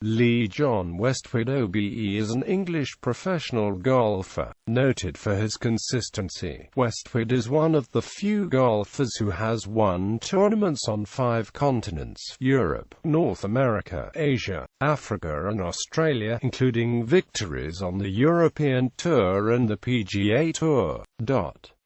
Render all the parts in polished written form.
John Westwood OBE is an English professional golfer, noted for his consistency. Westwood is one of the few golfers who has won tournaments on 5 continents: Europe, North America, Asia, Africa and Australia, including victories on the European Tour and the PGA Tour.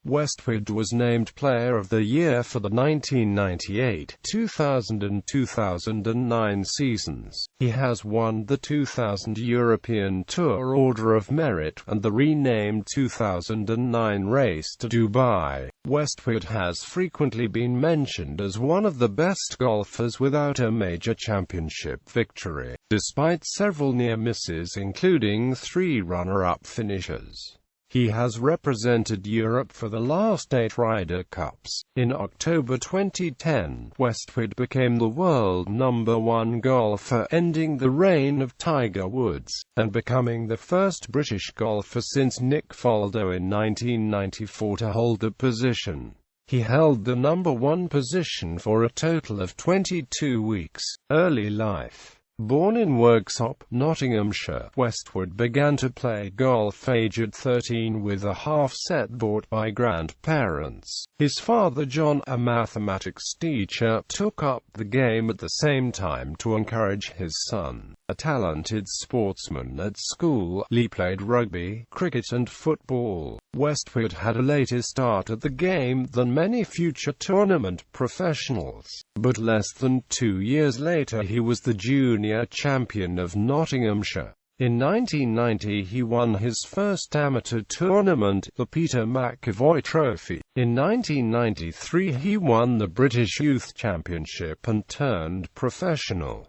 Westwood was named Player of the Year for the 1998, 2000 and 2009 seasons. He has won the 2000 European Tour Order of Merit and the renamed 2009 race to Dubai. Westwood has frequently been mentioned as one of the best golfers without a major championship victory, despite several near misses including 3 runner-up finishes. He has represented Europe for the last 8 Ryder Cups. In October 2010, Westwood became the world #1 golfer, ending the reign of Tiger Woods, and becoming the first British golfer since Nick Faldo in 1994 to hold the position. He held the #1 position for a total of 22 weeks. Early life. Born in Worksop, Nottinghamshire, Westwood began to play golf aged 13 with a half-set bought by grandparents. His father John, a mathematics teacher, took up the game at the same time to encourage his son. A talented sportsman at school, he played rugby, cricket and football. Westwood had a later start at the game than many future tournament professionals, but less than 2 years later he was the junior champion of Nottinghamshire. In 1990 he won his first amateur tournament, the Peter McEvoy Trophy. In 1993 he won the British Youth Championship and turned professional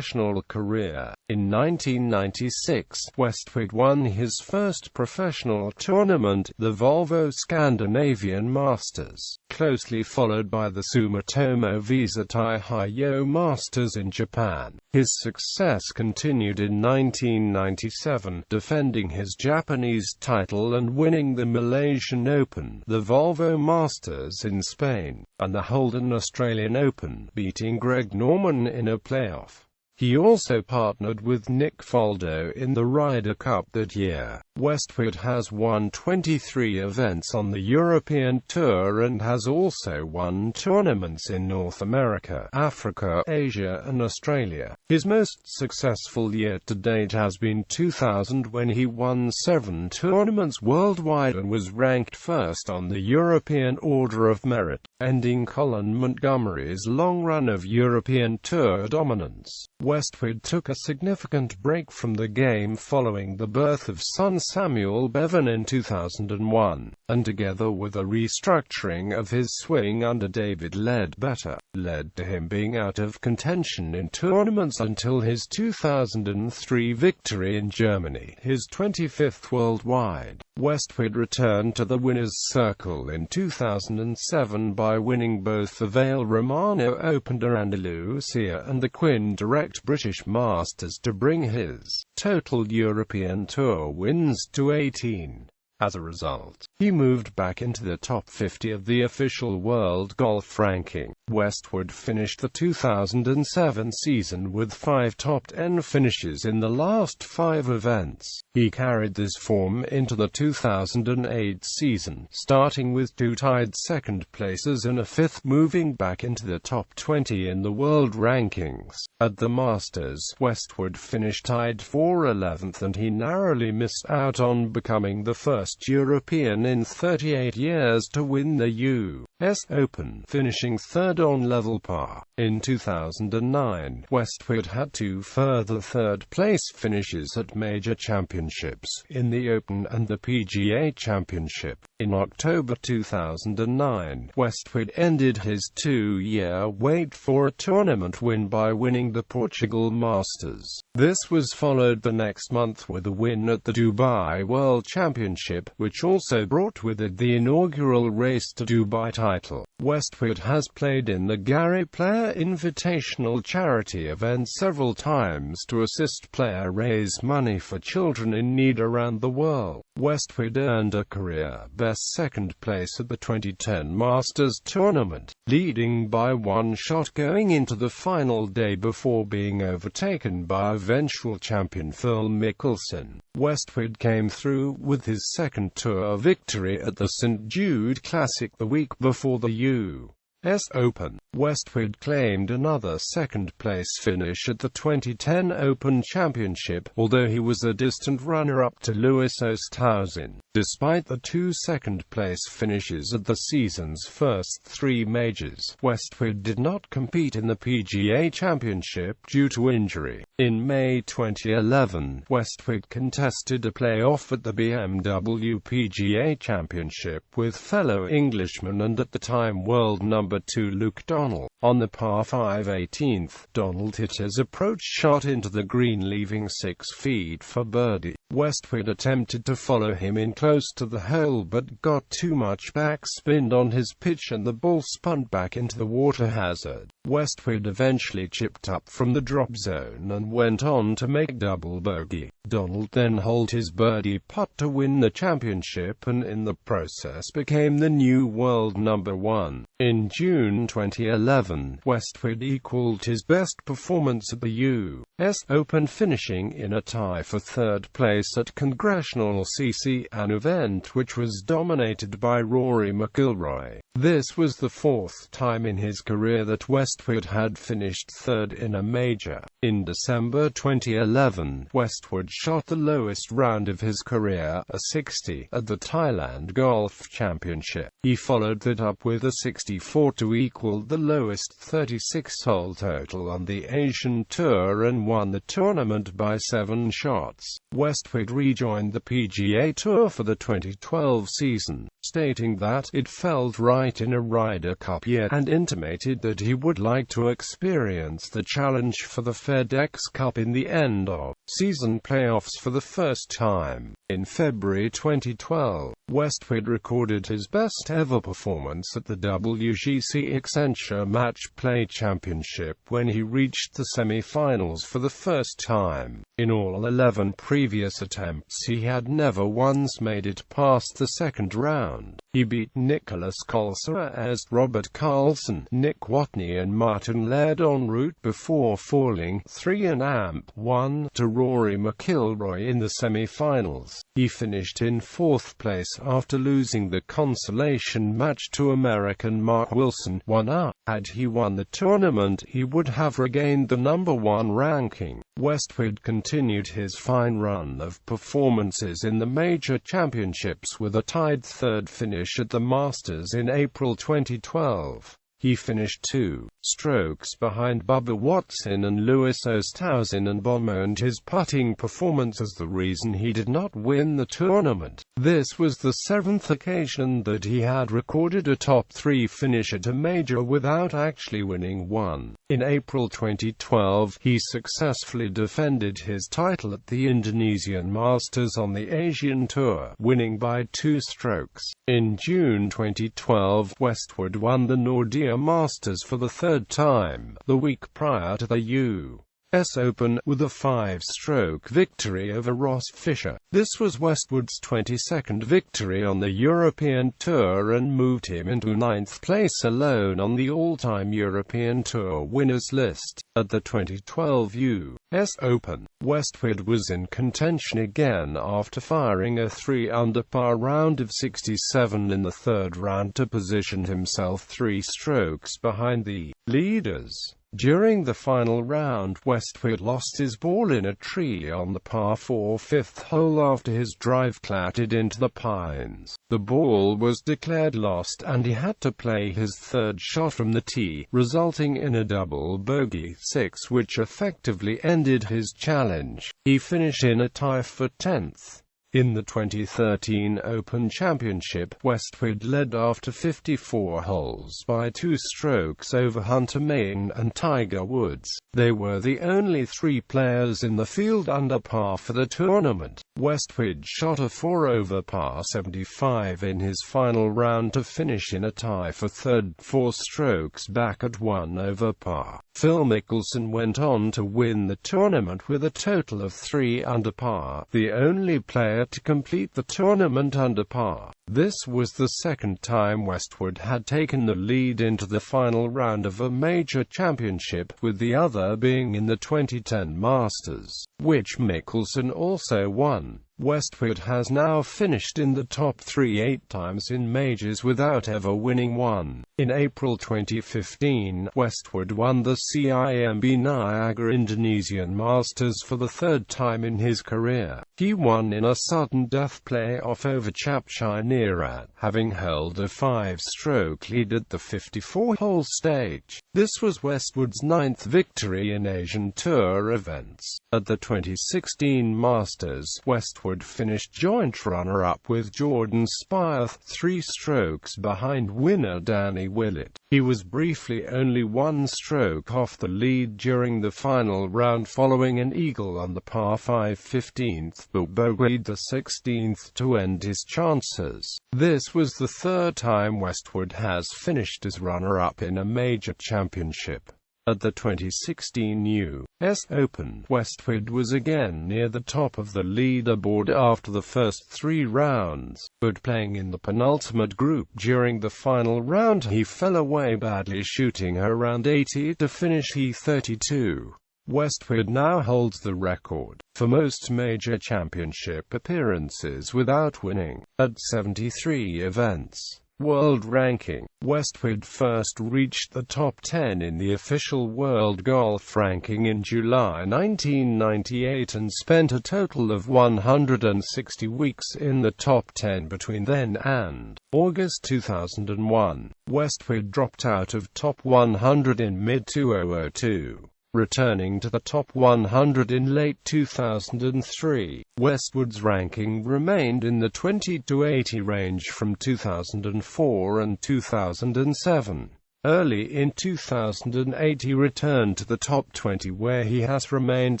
career. In 1996, Westwood won his first professional tournament, the Volvo Scandinavian Masters, closely followed by the Sumitomo Visa Taihayo Masters in Japan. His success continued in 1997, defending his Japanese title and winning the Malaysian Open, the Volvo Masters in Spain, and the Holden Australian Open, beating Greg Norman in a playoff. He also partnered with Nick Faldo in the Ryder Cup that year. Westwood has won 23 events on the European Tour and has also won tournaments in North America, Africa, Asia and Australia. His most successful year to date has been 2000, when he won 7 tournaments worldwide and was ranked first on the European Order of Merit, ending Colin Montgomery's long run of European Tour dominance. Westwood took a significant break from the game following the birth of son Samuel Bevan in 2001, and together with a restructuring of his swing under David Leadbetter, led to him being out of contention in tournaments until his 2003 victory in Germany, his 25th worldwide. Westwood returned to the winner's circle in 2007 by winning both the Vale Romano Open d'Andalusia and the Quinn Direct British Masters to bring his total European Tour wins to 18. As a result, he moved back into the top 50 of the official world golf ranking. Westwood finished the 2007 season with 5 top 10 finishes in the last 5 events. He carried this form into the 2008 season, starting with 2 tied second places and a 5th, moving back into the top 20 in the world rankings. At the Masters, Westwood finished tied for 11th and he narrowly missed out on becoming the first European in 38 years to win the US Open, finishing 3rd on level par. In 2009, Westwood had 2 further third-place finishes at major championships, in the Open and the PGA Championship. In October 2009, Westwood ended his 2-year wait for a tournament win by winning the Portugal Masters. This was followed the next month with a win at the Dubai World Championship, which also brought brought with it the inaugural Race to Dubai title. Westwood has played in the Gary Player Invitational charity event several times to assist players raise money for children in need around the world. Westwood earned a career-best second place at the 2010 Masters tournament, leading by one shot going into the final day before being overtaken by eventual champion Phil Mickelson. Westwood came through with his second tour victory at the St. Jude Classic the week before the U.S. Open. Westwood claimed another second-place finish at the 2010 Open Championship, although he was a distant runner-up to Louis Oosthuizen. Despite the two second-place finishes at the season's first three majors, Westwood did not compete in the PGA Championship due to injury. In May 2011, Westwood contested a playoff at the BMW PGA Championship with fellow Englishman and at the time world number 2 Luke Donald. On the par 5 18th, Donald hit his approach shot into the green, leaving 6 feet for birdie. Westwood attempted to follow him in close to the hole but got too much backspin on his pitch and the ball spun back into the water hazard. Westwood eventually chipped up from the drop zone and went on to make double bogey. Donald then holed his birdie putt to win the championship and in the process became the new world number 1. In June 2011, Westwood equaled his best performance at the U.S. Open, finishing in a tie for third place at Congressional CC, an event which was dominated by Rory McIlroy. This was the fourth time in his career that Westwood had finished third in a major. In December 2011, Westwood shot the lowest round of his career, a 60, at the Thailand Golf Championship. He followed that up with a 64 to equal the lowest 36-hole total on the Asian Tour and won the tournament by 7 shots. Westwood rejoined the PGA Tour for the 2012 season, stating that it felt right in a Ryder Cup year and intimated that he would like to experience the challenge for the FedEx Cup in the end-of-season playoffs for the first time. In February 2012, Westwood recorded his best-ever performance at the WGC Accenture Match Play Championship when he reached the semi-finals for the first time. In all 11 previous attempts he had never once made it past the second round. He beat Nicholas Colsaez, Robert Carlson, Nick Watney and Martin Laird en route before falling 3-1 to Rory McIlroy in the semi-finals. He finished in fourth place after losing the consolation match to American Mark Wilson, 1-up. Had he won the tournament, he would have regained the number 1 ranking. Westwood continued his fine run of performances in the major championships with a tied third finish at the Masters in April 2012. He finished 2 strokes behind Bubba Watson and Louis Oosthuizen and bemoaned his putting performance as the reason he did not win the tournament. This was the 7th occasion that he had recorded a top 3 finish at a major without actually winning one. In April 2012, he successfully defended his title at the Indonesian Masters on the Asian Tour, winning by 2 strokes. In June 2012, Westwood won the Nordea Masters for the third time, the week prior to the U.S. Open, with a 5-stroke victory over Ross Fisher. This was Westwood's 22nd victory on the European Tour and moved him into 9th place alone on the all-time European Tour winners list. At the 2012 U.S. Open, Westwood was in contention again after firing a 3-under par round of 67 in the third round to position himself 3 strokes behind the leaders. During the final round, Westwood lost his ball in a tree on the par 4 fifth hole after his drive clattered into the pines. The ball was declared lost and he had to play his third shot from the tee, resulting in a double bogey 6 which effectively ended his challenge. He finished in a tie for 10th. In the 2013 Open Championship, Westwood led after 54 holes by 2 strokes over Hunter Main and Tiger Woods. They were the only 3 players in the field under par for the tournament. Westwood shot a 4 over par 75 in his final round to finish in a tie for third, 4 strokes back at 1 over par. Phil Mickelson went on to win the tournament with a total of 3 under par, the only player to complete the tournament under par. This was the second time Westwood had taken the lead into the final round of a major championship, with the other being in the 2010 Masters, which Mickelson also won. Westwood has now finished in the top 3 8 times in majors without ever winning one. In April 2015, Westwood won the CIMB Niagara Indonesian Masters for the 3rd time in his career. He won in a sudden death playoff over Chapchai Neerat, having held a 5-stroke lead at the 54-hole stage. This was Westwood's 9th victory in Asian Tour events. At the 2016 Masters, Westwood finished joint runner-up with Jordan Spieth, 3 strokes behind winner Danny Willett. He was briefly only 1 stroke off the lead during the final round following an eagle on the par 5 15th, but bogeyed the 16th to end his chances. This was the 3rd time Westwood has finished as runner-up in a major championship. At the 2016 U.S. Open, Westwood was again near the top of the leaderboard after the first 3 rounds, but playing in the penultimate group during the final round he fell away badly, shooting around 80 to finish T32. Westwood now holds the record for most major championship appearances without winning, at 73 events. World ranking. Westwood first reached the top 10 in the official World Golf Ranking in July 1998 and spent a total of 160 weeks in the top 10 between then and August 2001. Westwood dropped out of top 100 in mid-2002. Returning to the top 100 in late 2003, Westwood's ranking remained in the 20 to 80 range from 2004 and 2007. Early in 2008 he returned to the top 20 where he has remained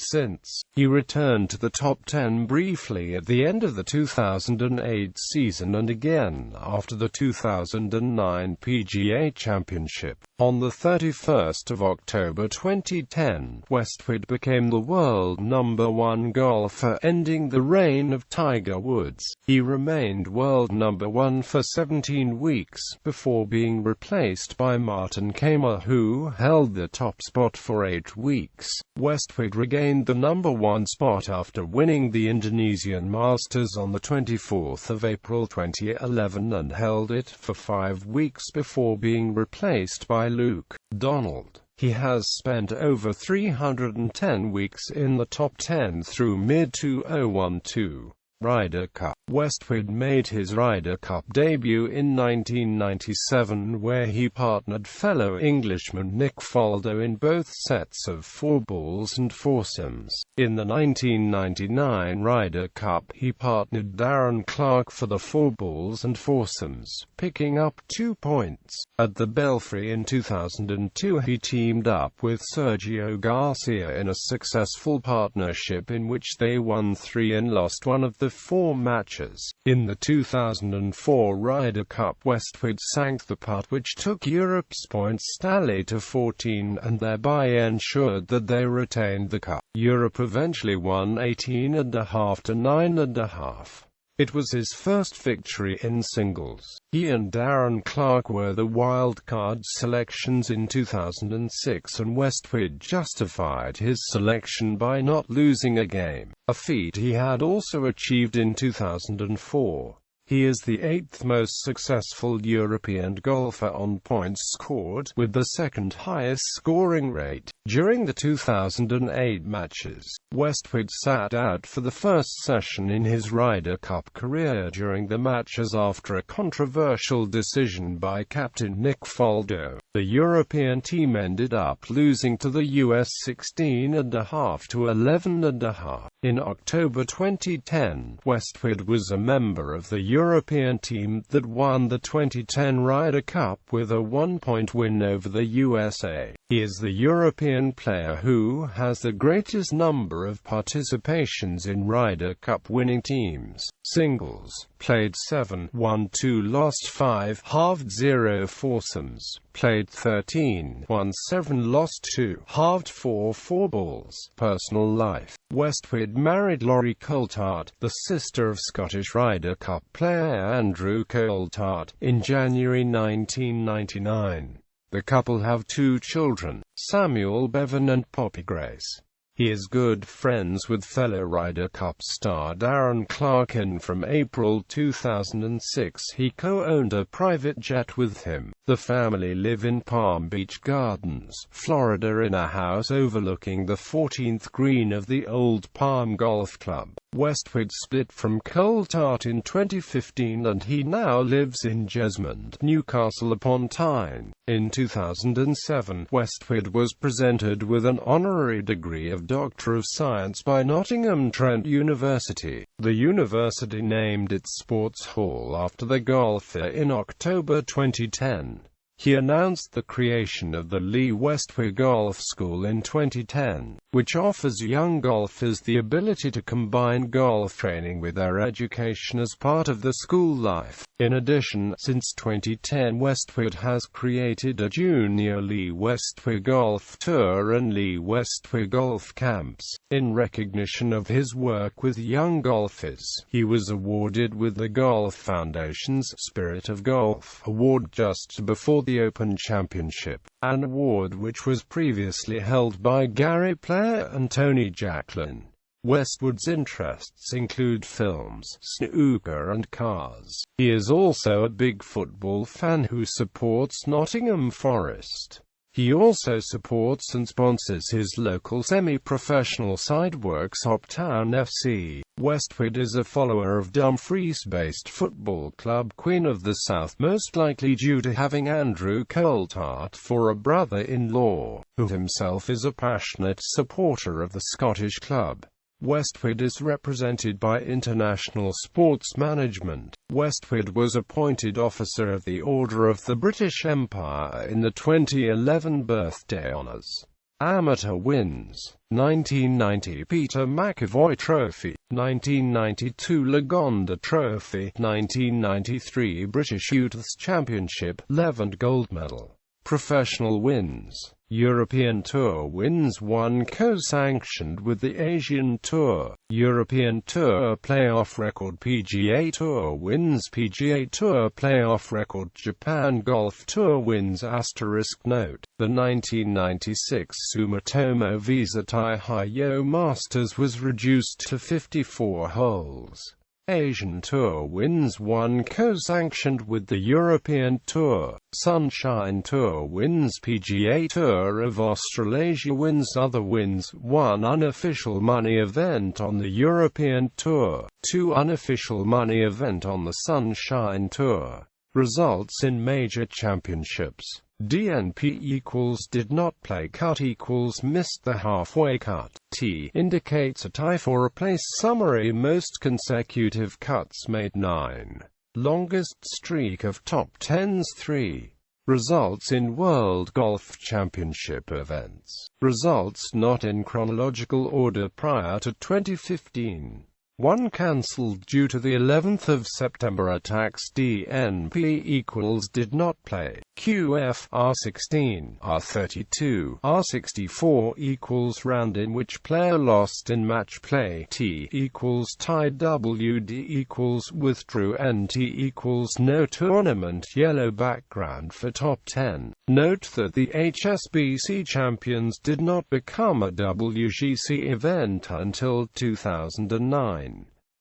since. He returned to the top 10 briefly at the end of the 2008 season and again after the 2009 PGA Championship. On the 31st of October 2010, Westwood became the world #1 golfer, ending the reign of Tiger Woods. He remained world #1 for 17 weeks, before being replaced by Martin Kaymer, who held the top spot for 8 weeks. Westwood regained the #1 spot after winning the Indonesian Masters on the 24th of April 2011 and held it for 5 weeks before being replaced by Luke Donald. He has spent over 310 weeks in the top 10 through mid-2012. Ryder Cup. Westwood made his Ryder Cup debut in 1997 where he partnered fellow Englishman Nick Faldo in both sets of 4-balls and foursomes. In the 1999 Ryder Cup he partnered Darren Clarke for the 4-balls and foursomes, picking up 2 points. At the Belfry in 2002 he teamed up with Sergio Garcia in a successful partnership in which they won 3 and lost 1 of the 4 matches. In the 2004 Ryder Cup, Westwood sank the putt which took Europe's points tally to 14 and thereby ensured that they retained the cup. Europe eventually won 18.5 to 9.5. It was his first victory in singles. He and Darren Clarke were the wildcard selections in 2006 and Westwood justified his selection by not losing a game, a feat he had also achieved in 2004. He is the 8th most successful European golfer on points scored, with the 2nd highest scoring rate. During the 2008 matches, Westwood sat out for the first session in his Ryder Cup career during the matches after a controversial decision by captain Nick Faldo. The European team ended up losing to the US 16.5 to 11.5. In October 2010, Westwood was a member of the European team that won the 2010 Ryder Cup with a 1-point win over the USA. He is the European player who has the greatest number of participations in Ryder Cup winning teams. Singles: played 7, won 2, lost 5, halved 0. Foursomes: played 13, won 7, lost 2, halved 4. Four balls. Personal life: Westwood married Laurie Coulthard, the sister of Scottish Ryder Cup player Andrew Coulthard, in January 1999. The couple have 2 children, Samuel Bevan and Poppy Grace. He is good friends with fellow Ryder Cup star Darren Clarke, and from April 2006 he co-owned a private jet with him. The family live in Palm Beach Gardens, Florida, in a house overlooking the 14th green of the Old Palm Golf Club. Westwood split from Coulthard in 2015 and he now lives in Jesmond, Newcastle upon Tyne. In 2007, Westwood was presented with an honorary degree of Doctor of Science by Nottingham Trent University. The university named its sports hall after the golfer in October 2010. He announced the creation of the Lee Westwood Golf School in 2010, which offers young golfers the ability to combine golf training with their education as part of the school life. In addition, since 2010, Westwood has created a junior Lee Westwood Golf Tour and Lee Westwood Golf Camps. In recognition of his work with young golfers, he was awarded with the Golf Foundation's Spirit of Golf Award just before the Open Championship, an award which was previously held by Gary Player and Tony Jacklin. Westwood's interests include films, snooker and cars. He is also a big football fan who supports Nottingham Forest. He also supports and sponsors his local semi-professional side Worksop Town FC. Westwood is a follower of Dumfries-based football club Queen of the South, most likely due to having Andrew Coulthard for a brother-in-law, who himself is a passionate supporter of the Scottish club. Westwood is represented by International Sports Management. Westwood was appointed Officer of the Order of the British Empire in the 2011 birthday honours. Amateur wins: 1990 Peter McEvoy Trophy, 1992 Lagonda Trophy, 1993 British Youths Championship, 11th gold medal. Professional wins: European Tour wins: 1 co-sanctioned with the Asian Tour. European Tour playoff record. PGA Tour wins: PGA Tour playoff record. Japan Golf Tour wins. Note: the 1996 Sumitomo Visa Taihayo Masters was reduced to 54 holes. Asian Tour wins: 1 co-sanctioned with the European Tour. Sunshine Tour wins: PGA Tour of Australasia wins. Other wins: 1 unofficial money event on the European Tour, 2 unofficial money event on the Sunshine Tour. Results in major championships: DNP equals did not play. Cut equals missed the halfway cut. T indicates a tie for a place. Summary: most consecutive cuts made 9. Longest streak of top 10s 3. Results in World Golf Championship events. Results not in chronological order prior to 2015. 1 cancelled due to the 11th of September attacks. DNP equals did not play. QF R16 R32 R64 equals round in which player lost in match play. T equals tied. WD equals withdrew. NT equals no tournament. Yellow background for top 10. Note that the HSBC Champions did not become a WGC event until 2009.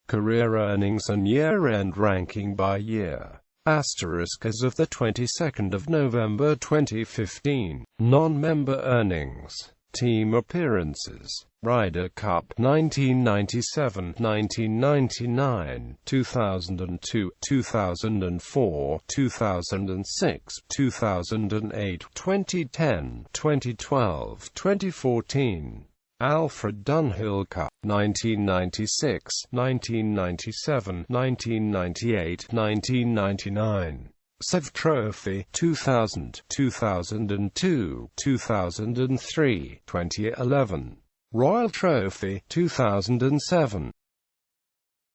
Career earnings and year-end ranking by year. Asterisk as of the 22nd of November 2015. Non-member earnings. Team appearances. Ryder Cup 1997, 1999, 2002, 2004, 2006, 2008, 2010, 2012, 2014. Alfred Dunhill Cup, 1996, 1997, 1998, 1999. Sev Trophy, 2000, 2002, 2003, 2011. Royal Trophy, 2007.